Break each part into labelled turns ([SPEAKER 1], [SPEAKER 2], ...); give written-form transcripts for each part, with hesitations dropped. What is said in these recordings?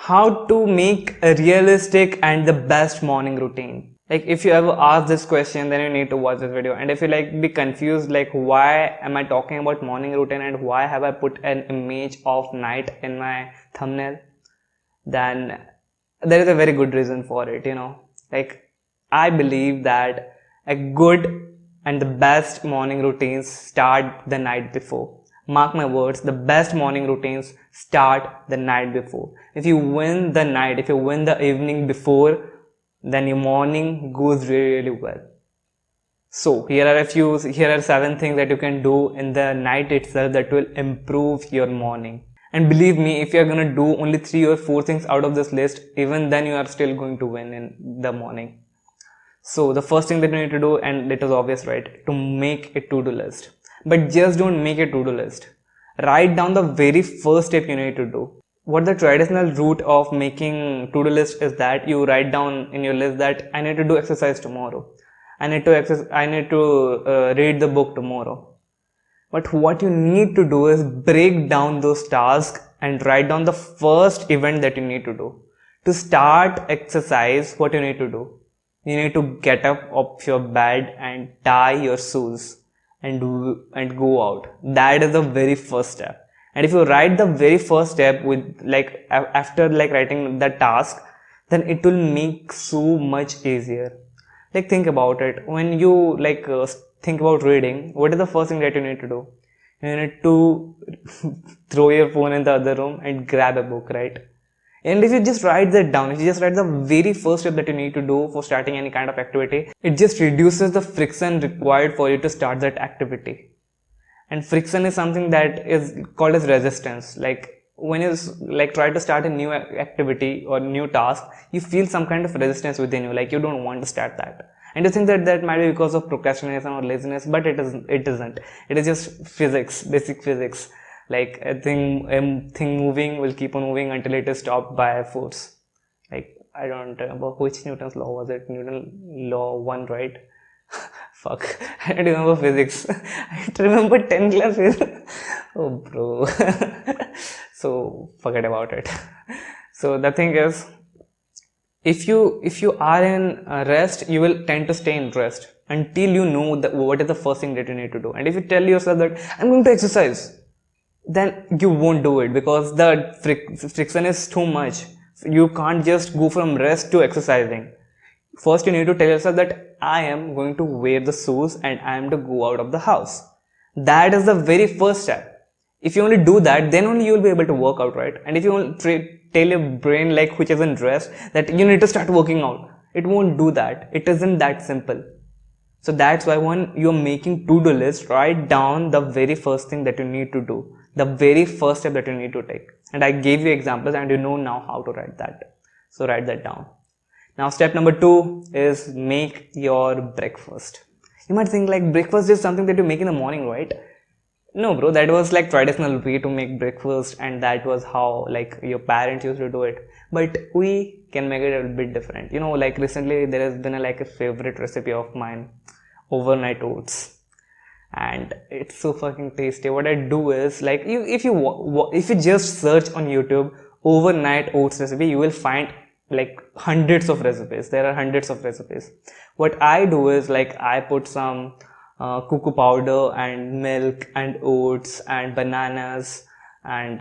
[SPEAKER 1] how to make a realistic and the best morning routine. Like if you ever ask this question, then you need to watch this video. And if you like be confused like why am I talking about morning routine and why have I put an image of night in my thumbnail, then there is a very good reason for it, like I believe that a good and the best morning routines start the night before. Mark my words, the best morning routines start the night before. If you win the night, if you win the evening before, then your morning goes really, really well. So here are 7 things that you can do in the night itself that will improve your morning. And believe me, if you are going to do only 3 or 4 things out of this list, even then you are still going to win in the morning. So the first thing that you need to do, and it is obvious, right, to make a to-do list. But just don't make a to-do list. Write down the very first step you need to do. What the traditional route of making to-do list is that you write down in your list that I need to do exercise tomorrow. I need to read the book tomorrow. But what you need to do is break down those tasks and write down the first event that you need to do. To start exercise, what you need to do? You need to get up off your bed and tie your shoes and go out. That is the very first step. And if you write the very first step with after writing the task, then it will make so much easier. Like think about it. When you think about reading, what is the first thing that you need to do? You need to throw your phone in the other room and grab a book, right? And if you just write that down, if you just write the very first step that you need to do for starting any kind of activity, it just reduces the friction required for you to start that activity. And friction is something that is called as resistance. Like when you try to start a new activity or new task, you feel some kind of resistance within you, like you don't want to start that. And you think that might be because of procrastination or laziness, but it isn't. It is just physics, basic physics. Like a thing moving will keep on moving until it is stopped by force. Like I don't remember which Newton's law was it. Newton law 1, right? Fuck, I don't remember physics. I remember 10 classes. Oh bro. So forget about it. So the thing is, if you are in rest, you will tend to stay in rest until you know what is the first thing that you need to do. And if you tell yourself that I'm going to exercise, then you won't do it because the friction is too much. You can't just go from rest to exercising. First you need to tell yourself that I am going to wear the shoes and I am to go out of the house. That is the very first step. If you only do that, then only you will be able to work out, right? And if you only tell your brain which is in rest that you need to start working out, it won't do that. It isn't that simple. So that's why when you're making to-do list, write down the very first thing that you need to do, the very first step that you need to take. And I gave you examples and you know now how to write that. So write that down. Now step number 2 is make your breakfast. You might think breakfast is something that you make in the morning, right? No bro, that was traditional way to make breakfast and that was how your parents used to do it. But we can make it a bit different. Recently there has been a favorite recipe of mine, overnight oats. And it's so fucking tasty. What I do is if you just search on YouTube overnight oats recipe, you will find hundreds of recipes. There are hundreds of recipes. What I do is I put some cocoa powder and milk and oats and bananas and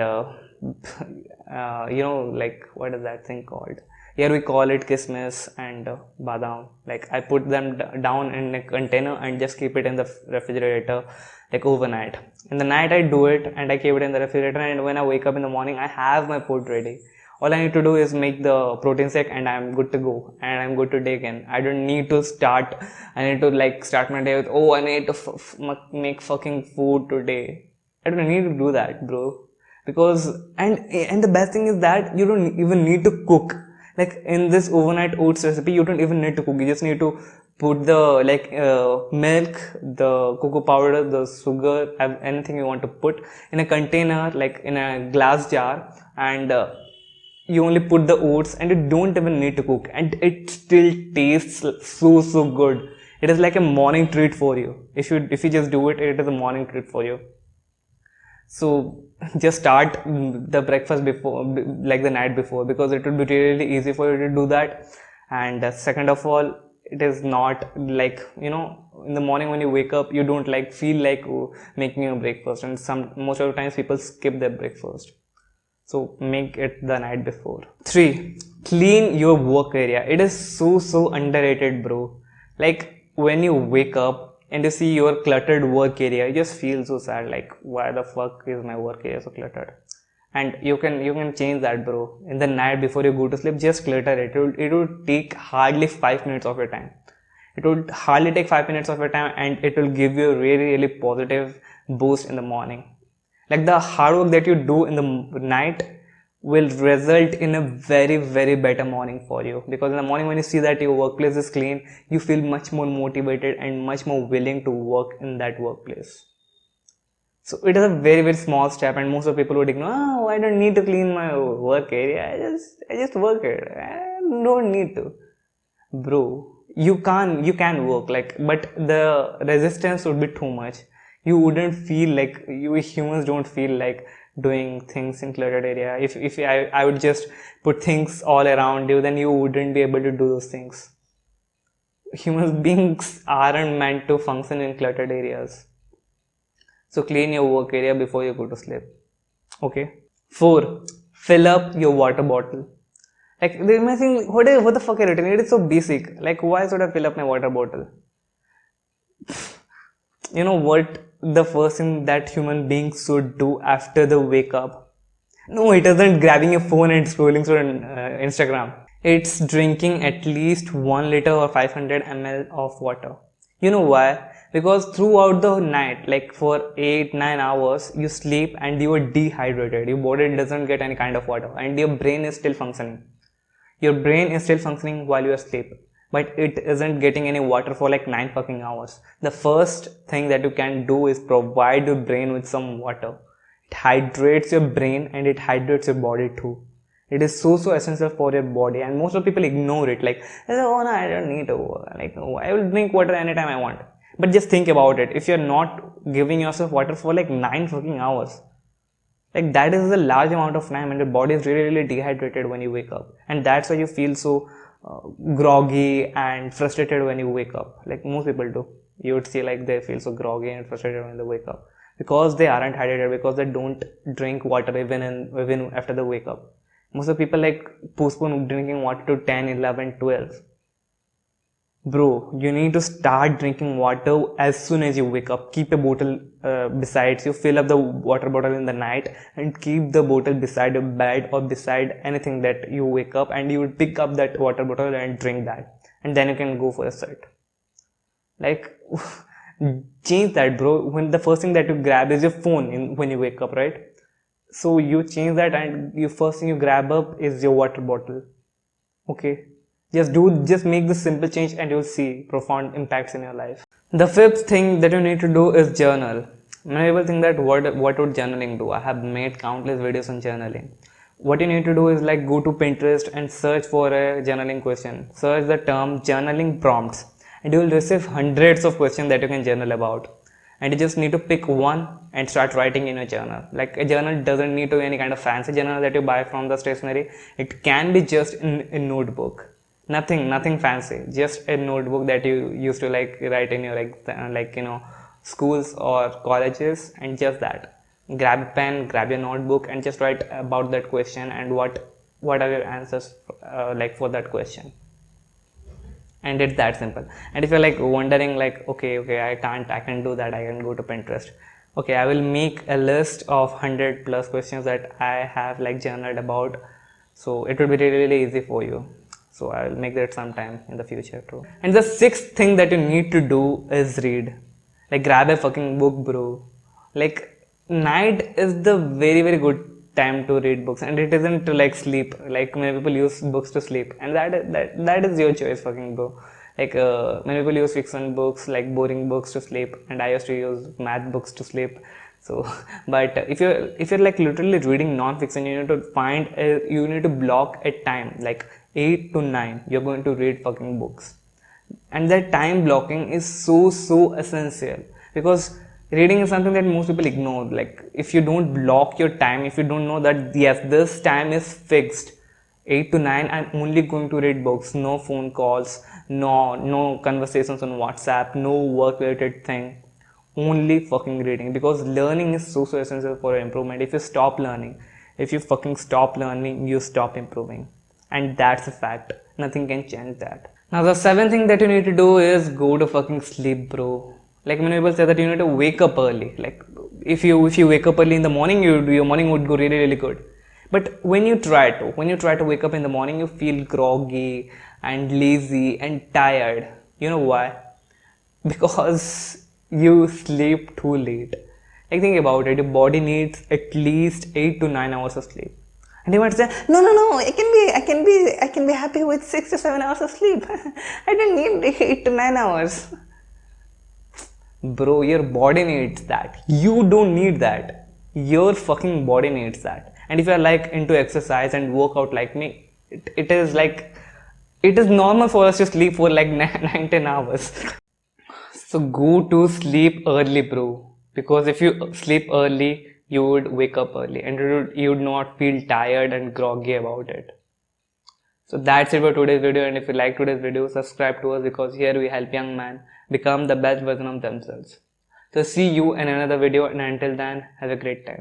[SPEAKER 1] what is that thing called? Here we call it kismis and badam. I put them down in a container and just keep it in the refrigerator overnight. In the night I do it and I keep it in the refrigerator, and when I wake up in the morning I have my food ready. All I need to do is make the protein shake and I'm good to go and I'm good to day again. I don't need to start. I need to start my day with, oh, I need to make fucking food today. I don't need to do that, bro. Because and the best thing is that you don't even need to cook. In this overnight oats recipe, you don't even need to cook. You just need to put the milk, the cocoa powder, the sugar, anything you want to put in a container, in a glass jar, and you only put the oats and you don't even need to cook, and it still tastes so good. It is like a morning treat for you. If you just do it, it is a morning treat for you. So just start the breakfast before, like the night before, because it will be really easy for you to do that. And second of all, it is not like, in the morning when you wake up, you don't like feel like making your breakfast, and most of the times people skip their breakfast. So make it the night before. 3. Clean your work area. It is so underrated, bro. Like when you wake up and you see your cluttered work area, you just feel so sad. Like, why the fuck is my work area so cluttered? And you can change that, bro. In the night before you go to sleep, just clutter it. It will take hardly 5 minutes of your time. It would hardly take 5 minutes of your time, and it will give you a really positive boost in the morning. Like the hard work that you do in the night will result in a very better morning for you, because in the morning when you see that your workplace is clean, you feel much more motivated and much more willing to work in that workplace. So it is a very small step, and most of the people would ignore, oh, I don't need to clean my work area, I just work it, I don't need to. Bro, you can work, like, but the resistance would be too much. You wouldn't feel like, you humans don't feel like doing things in cluttered area. If I would just put things all around you, then you wouldn't be able to do those things. Human beings aren't meant to function in cluttered areas. So clean your work area before you go to sleep. Okay. 4. Fill up your water bottle. Like, they may think, what the fuck are you written? It is so basic. Like, why should I fill up my water bottle? You know what the first thing that human beings should do after they wake up? No, it isn't grabbing your phone and scrolling through Instagram. It's drinking at least 1 liter or 500 ml of water. You know why? Because throughout the night, like for 8-9 hours, you sleep and you are dehydrated. Your body doesn't get any kind of water, and your brain is still functioning. Your brain is still functioning while you are asleep, but it isn't getting any water for like 9 fucking hours. The first thing that you can do is provide your brain with some water. It hydrates your brain and it hydrates your body too. It is so essential for your body, and most of people ignore it. Like, oh no, I don't need to. Like, oh, I will drink water anytime I want. But just think about it. If you're not giving yourself water for like 9 fucking hours, like that is a large amount of time, and your body is really dehydrated when you wake up, and that's why you feel so groggy and frustrated when you wake up. Like most people do. You would see like they feel so groggy and frustrated when they wake up, because they aren't hydrated, because they don't drink water even after they wake up. Most of the people like postpone drinking water to 10, 11, 12. Bro, you need to start drinking water as soon as you wake up. Keep a bottle beside you. Fill up the water bottle in the night and keep the bottle beside your bed or beside anything that you wake up, and you will pick up that water bottle and drink that, and then you can go for a set. Like, change that, bro. When the first thing that you grab is your phone when you wake up, right? So you change that, and your first thing you grab up is your water bottle. Okay, just make this simple change, and you'll see profound impacts in your life. The 5th thing that you need to do is journal. Many people think that what would journaling do? I have made countless videos on journaling. What you need to do is like go to Pinterest and search for a journaling question. Search the term journaling prompts, and you will receive hundreds of questions that you can journal about. And you just need to pick one and start writing in your journal. Like, a journal doesn't need to be any kind of fancy journal that you buy from the stationery. It can be just in a notebook. Nothing fancy. Just a notebook that you used to like write in your schools or colleges, and just that. Grab a pen, grab your notebook, and just write about that question and what are your answers for that question. And it's that simple. And if you're like wondering like, okay, I can do that, I can go to Pinterest. Okay, I will make a list of 100 plus questions that I have like journaled about, so it will be really easy for you. So I will make that sometime in the future too. And the 6th thing that you need to do is read. Like, grab a fucking book, bro. Like, night is the very good time to read books, and it isn't to like sleep. Like, many people use books to sleep, and that is your choice, fucking bro. Like, many people use fiction books, like boring books, to sleep, and I used to use math books to sleep. So, but if you're like literally reading non-fiction, you need to block a time like 8 to 9. You're going to read fucking books, and that time blocking is so essential, because Reading is something that most people ignore. Like, if you don't block your time, if you don't know that yes, this time is fixed, 8 to 9, I'm only going to read books, no phone calls, no conversations on WhatsApp, no work related thing, only fucking reading. Because learning is so essential for your improvement. If you stop learning, if you fucking stop learning, you stop improving. And that's a fact. Nothing can change that. Now the seventh thing that you need to do is go to fucking sleep, bro. Like many people say that you need to wake up early. Like if you wake up early in the morning, your morning would go really good. But when you try to wake up in the morning, you feel groggy and lazy and tired. You know why? Because you sleep too late. Like think about it, your body needs at least 8 to 9 hours of sleep. And you might say, no, I can be happy with 6 to 7 hours of sleep. I don't need 8 to 9 hours. Bro, your body needs that. You don't need that. Your fucking body needs that. And if you're like into exercise and workout like me, it is like, it is normal for us to sleep for like 9-10 hours. So go to sleep early, bro. Because if you sleep early, you would wake up early and you would not feel tired and groggy about it. So that's it for today's video, and if you like today's video, subscribe to us because here we help young men become the best version of themselves. So see you in another video, and until then, have a great time.